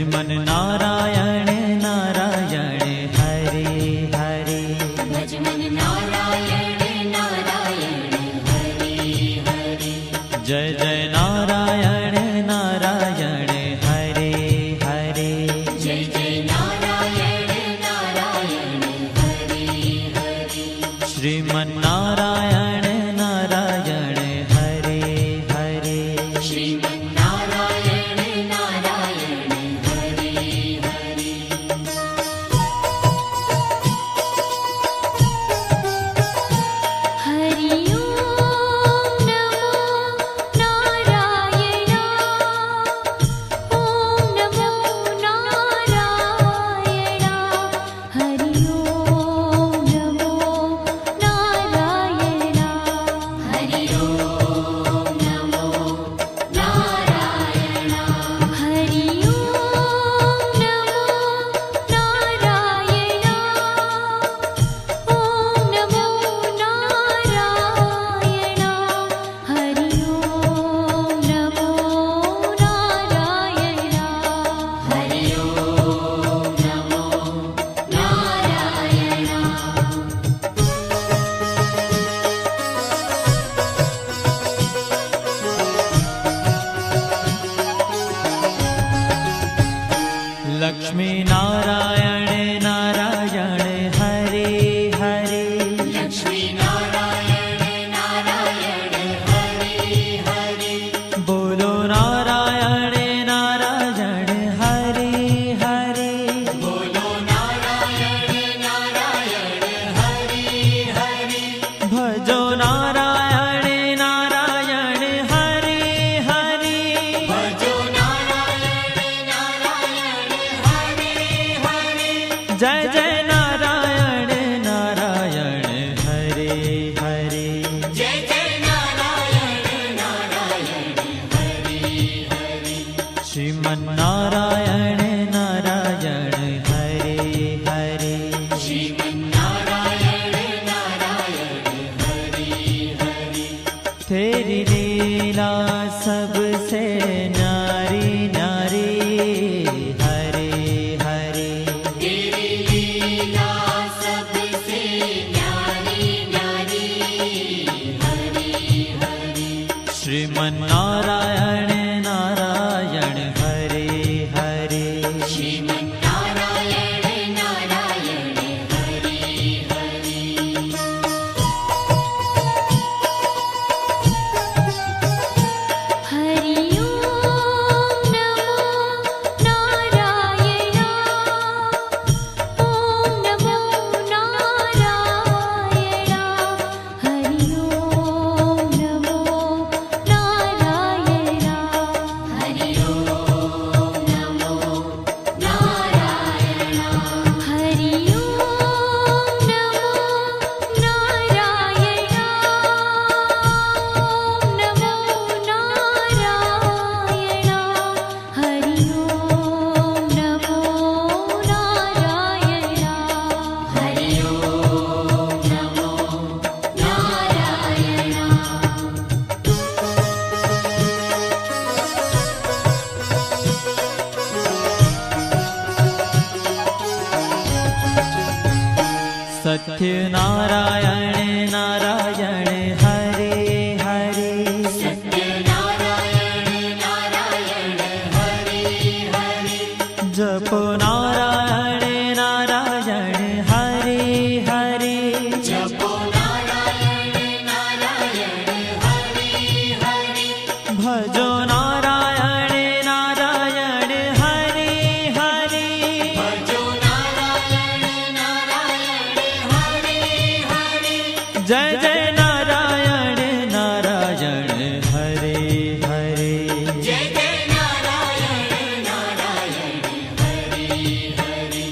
भजमन नारायण नारायण हरे हरे। भजमन नारायण नारायण हरे हरे। जय जय नारायण नारायण हरे हरे। जय जय नारायण नारायण हरे हरे। श्रीमन नारायण नारायण हरे हरे। श्रीमन नारायण नारायण हरे हरे। हरि ओम नमो नारायण। ओम नमो नारायण। हरि ओम नमो नारायण। हरि ओम नमो नारायण। हरि ओम नमो नारायण। ओम नमो नारायण। हरि ओम नमो नारायण। हरि ओम नमो नारायण। लक्ष्मी नारायण नारायण हरे हरे। लक्ष्मी नारायण नारायण हरे हरे। बोलो नारायण नारायण हरे हरे। बोलो नारायण नारायण हरे हरे। भजो नारायण नारायण हरे हरे। भजो नारायण नारायण हरे हरे। जय जय नारायण नारायण हरे हरे। जय जय नारायण नारायण हरे हरे। श्रीमन नारायण नारायण हरे हरे। श्रीमन नारायण नारायण हरे हरे। तेरी लीला सबसे न्यारी न्यारी हरे हरे। तेरी लीला सबसे न्यारी न्यारी हरे हरे। श्रीमन नारायण नारायण हरे हरे। श्रीमन नारायण नारायण हरे हरे। हरि ओम नमो नारायण। ओम नमो नारायण। हरि ओम नमो नारायण। हरि ओम नमो नारायण। हरि ओम नमो नारायण। ओम नमो नारायण। हरि ओम नमो नारायण। हरि ओम नमो सत्य नारायण नारायण हरे हरे। सत्य नारायण नारायण हरे हरे। जपो नारायण नारायण हरे हरे। जपो नारायण नारायण हरे हरे। भजो नारायण नारायण हरे हरे। भजो नारायण नारायण हरे हरे। जय जय नारायण नारायण हरे हरे। जय जय नारायण नारायण हरे हरे।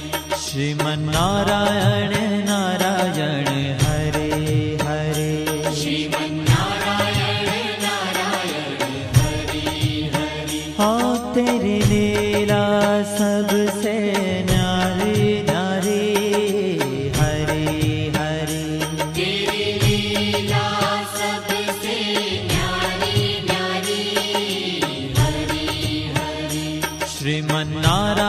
श्रीमन नारायण नारायण हरे हरे। श्रीमन नारायण नारायण हरे हरे। हाँ तेरी लीला सबसे न्यारी न्यारी हरे हरे। तेरी लीला सबसे न्यारी न्यारी हरे हरे। श्रीमन नारायण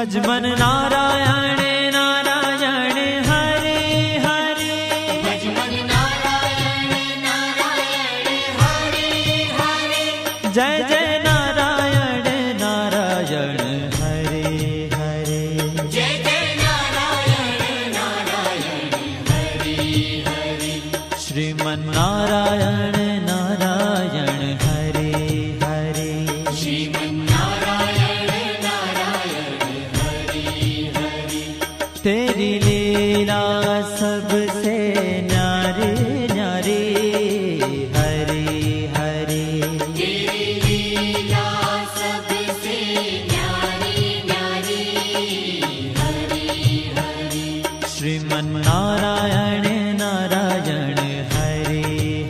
भजमन नारायण नारायण हरे हरे भजमन नारायण नारायण हरे हरे जय जय नारायण नारायण हरे हरे जय जय नारायण नारायण हरे हरे श्रीमन नारायण नारायण हरे हरे श्रीमन्नारायण नारायण हरे हरे तेरी लीला सबसे न्यारी न्यारी हरे हरे तेरी लीला सबसे न्यारी न्यारी हरे हरे श्रीमन नारायण नारायण हरे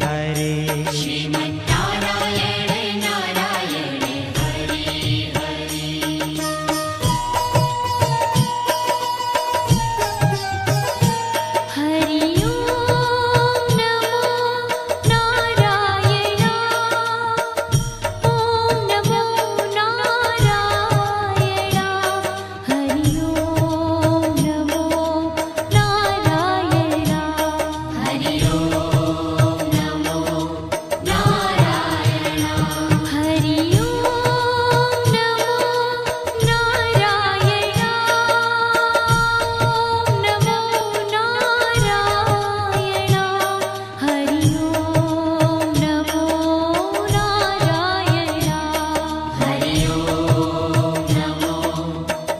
हरे श्रीमन्नारायण नारायण हरे हरे हरि ओम नमो नारायण ओम नमो नारायण हरि ओम नमो नारायण हरि ओम नमो नारायण हरि ओम नमो नारायण ओम नमो नारायण हरि ओम नमो नारायण हरि ओम नमो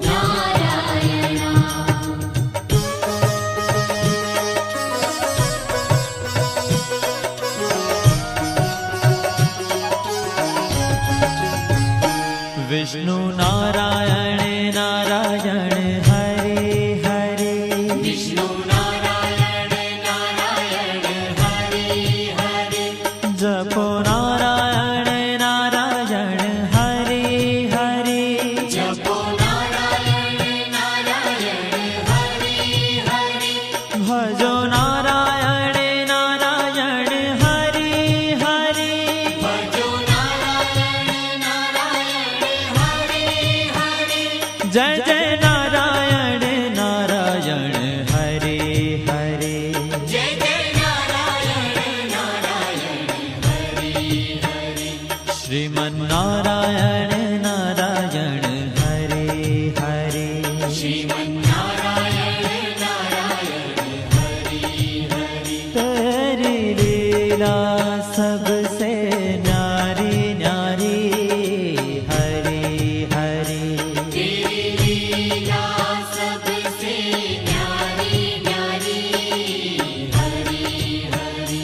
नारायण विष्णु नारायण नारायण हरे हरे विष्णु नारायण नारायण हरे हरे जपो नारायण नारायण हरे हरे जपो नारायण नारायण हरे हरे भजो नारायण नारायण हरे हरे भजो नारायण नारायण हरे हरे जय जय नारायण नारायण हरे हरे जय जय नारायण नारायण हरे हरे श्रीमन नारायण नारायण हरे हरे श्रीमन्नारायण नारायण हरे हरे तेरी लीला सबसे न्यारी न्यारी हरे हरे तेरी लीला सबसे न्यारी न्यारी हरे हरे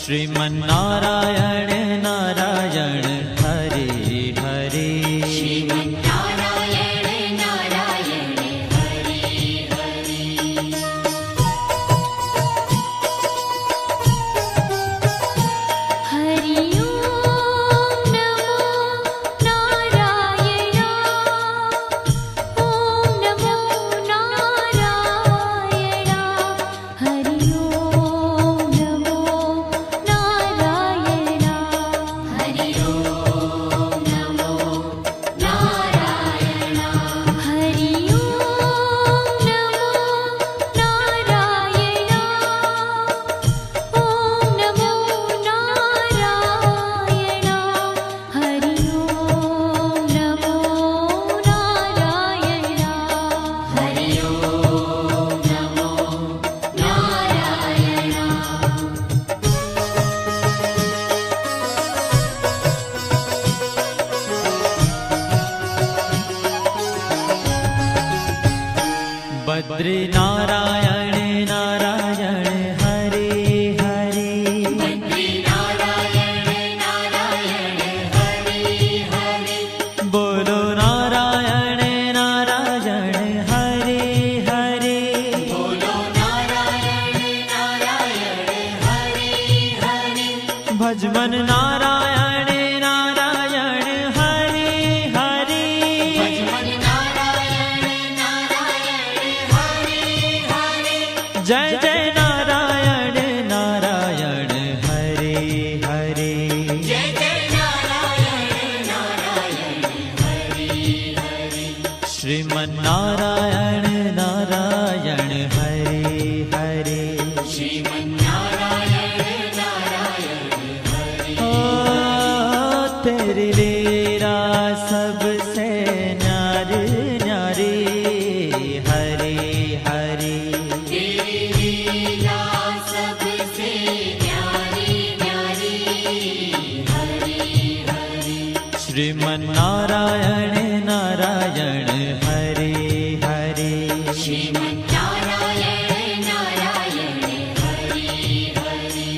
श्रीमन नारायण नारायण हरे हरे श्रीमन्नारायण नारायण हरे हरे हरि ओम नमो नारायण ओम नमो नारायण हरि ओम नमो नारायण हरि ओम नमो नारायण हरि ओम नमो नारायण ओम नमो नारायण हरि ओम नमो नारायण हरि ओम नमो नारायण बद्री नारायण नारायण हरे हरे बद्री नारायण नारायण हरे हरे बोलो नारायण नारायण हरे हरे बोलो नारायण नारायण हरे हरे भजमन नारायण नारायण हरे हरे भजमन नारायण नारायण हरे श्रीमन्नारायण नारायण हरे हरे। श्रीमन्नारायण नारायण हरे। ओ तेरी लीला सबसे न्यारी न्यारी हरे हरे। तेरी लीला सबसे न्यारी न्यारी हरे हरे। श्रीमन्नारायण नारायण हरे हरे। श्रीमन्नारायण नारायण हरे हरे।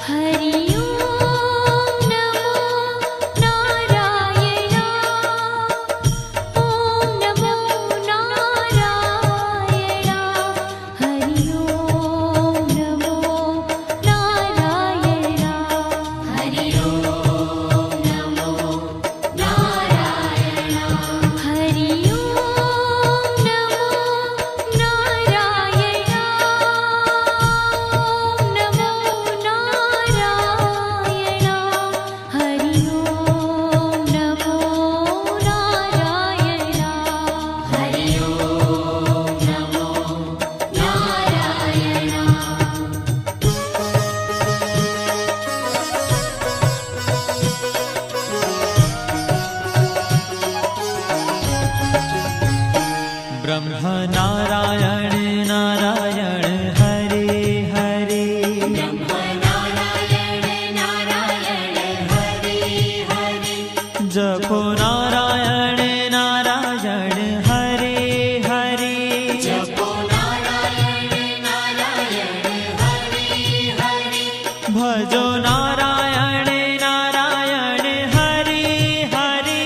हरि ओम नमो नारायण। ओम नमो नारायण। हरि ओम नमो नारायण। हरि ओम नमो नारायण। हरि ओम नमो नारायण। ओम नमो नारायण। हरि ओम नमो नारायण। हरि ओम नमो नारायण। ब्रह्म नारायण नारायण हरे हरे। नारायण नारायण हरे हरे। जपो नारायण नारायण हरे हरे। जपो नारायण नारायण हरे हरे। भजो नारायण नारायण हरे हरे।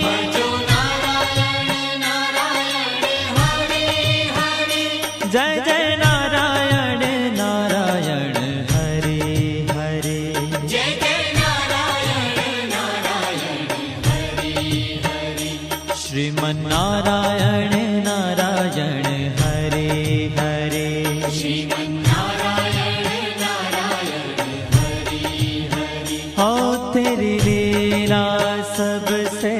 भजो नारायण नारायण हरे हरे। जय जय नारायण नारायण हरे हरे। जय जय नारायण नारायण हरे हरे। श्रीमन्नारायण नारायण हरे हरे। श्रीमन्नारायण नारायण हरे हरे। हो तेरी लीला सबसे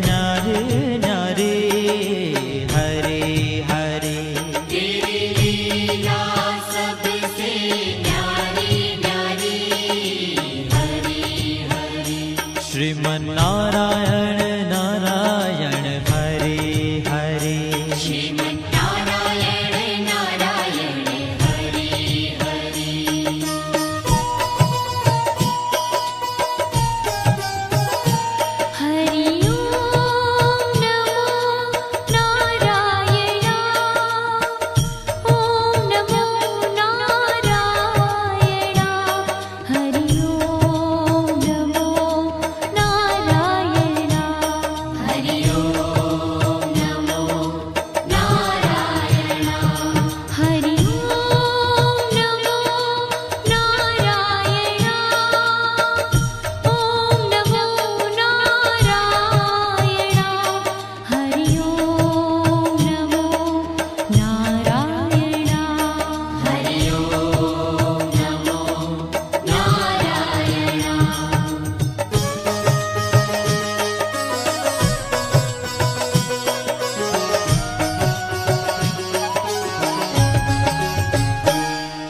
न्यारी न्यारी हरे हरे। तेरी लीला सबसे न्यारी न्यारी हरे हरे। श्रीमन्नारायण नारायण हरे हरे। श्रीमन्नारायण नारायण हरे हरे। हरि ओम नमो नारायण। ओम नमो नारायण। हरि ओम नमो नारायण। हरि ओम नमो नारायण। हरि ओम नमो नारायण। ओम नमो नारायण। हरि ओम नमो नारायण। हरि ओम नमो नारायण।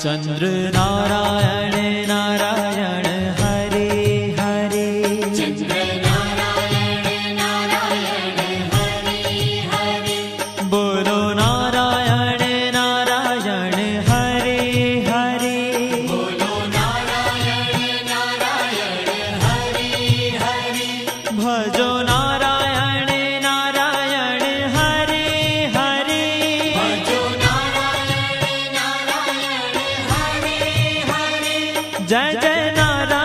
चंद्र नारायण नारायण हरे हरे। चंद्र नारायण नारायण हरे हरे। बोलो नारायण नारायण हरे हरे। बोलो नारायण नारायण हरे हरे। भजो नारायण नारायण हरे हरे। भजो नारायण नारायण हरे हरे। जय जय नारायण